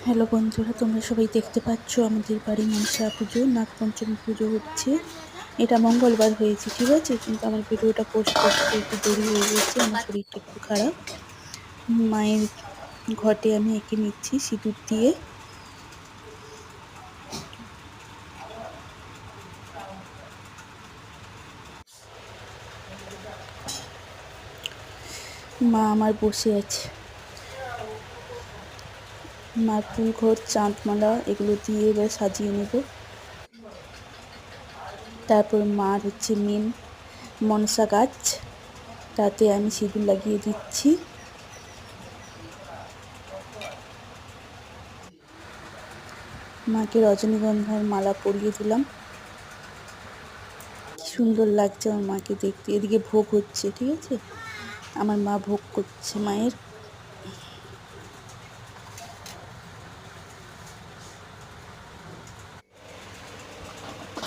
Hello বন্ধুরা, তোমরা সবাই দেখতে পাচ্ছ আমাদের বাড়ি মনসা পুজো, নাগপঞ্চমী পুজো হচ্ছে। এটা মঙ্গলবার হয়েছে, ঠিক আছে, কিন্তু আমার ভিডিওটা পোস্ট করতে একটু দেরি হয়ে গেছে, আমার শরীরটা একটু খারাপ। মায়ের ঘটে আমি এঁকে নিচ্ছি সিঁদুর দিয়ে। মা আমার বসে আছে। মার ফুলঘর, চাঁদমালা এগুলো দিয়ে এবার সাজিয়ে নেব। তারপর মার হচ্ছে মেন মনসা গাছ, তাতে আমি সিঁদুর লাগিয়ে দিচ্ছি। মাকে রজনীগন্ধার মালা পরিয়ে দিলাম। কি সুন্দর লাগছে আমার মাকে দেখতে। এদিকে ভোগ হচ্ছে, ঠিক আছে, আমার মা ভোগ করছে মায়ের।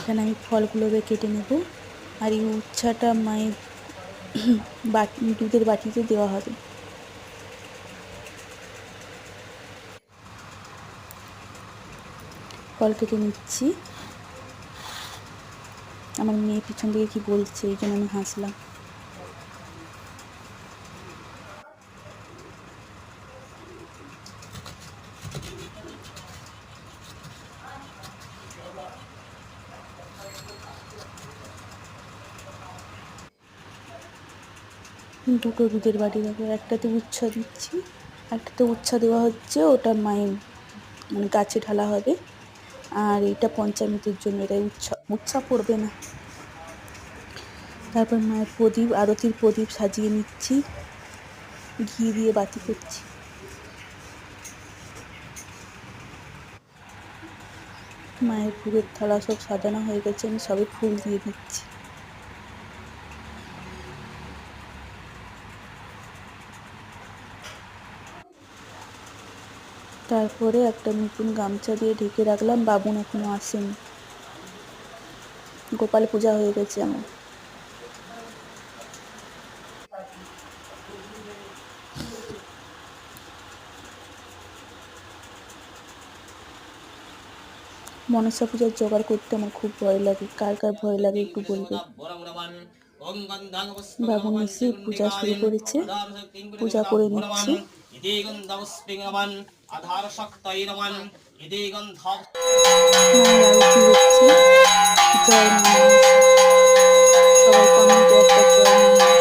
এখানে আমি ফলগুলো কেটে নেব। আর এই উচ্ছাটা মায়ের দুধের বাটিতে দেওয়া হবে। ফল কেটে নিচ্ছি। আমার মেয়ে পিছন থেকে কি বলছে, এই জন্য আমি হাসলাম। দুটো দুধের বাটি দেবো, একটাতে উচ্ছা দিচ্ছি, একটাতে উচ্ছা দেওয়া হচ্ছে, ওটা মায়ের মানে গাছে ঢালা হবে। আর এটা পঞ্চামৃতের জন্য, এটা উচ্ছা পড়বে না। তারপর মায়ের প্রদীপ, আরতির প্রদীপ সাজিয়ে নিচ্ছি, ঘি দিয়ে বাতি করছি। মায়ের ফুলের থালা সব সাজানো হয়ে গেছে, আমি সবে ফুল দিয়ে দিচ্ছি। তারপরে একটা নতুন গামছা দিয়ে ঢেকে রাখলাম, বাবুন এখনো আসেনি। গোপাল পূজা হয়ে গেছে আমার। মনসা পূজার জোগাড় করতে আমার খুব ভয় লাগে। কার কার ভয় লাগে একটু বলবে। বাবুন এসে পূজা শুরু করেছে, পূজা করে নিচ্ছে। মায়ের আরতি হচ্ছে। জয় মা মনসা। সবাই কমেন্টে একটা জয় মা মনসা।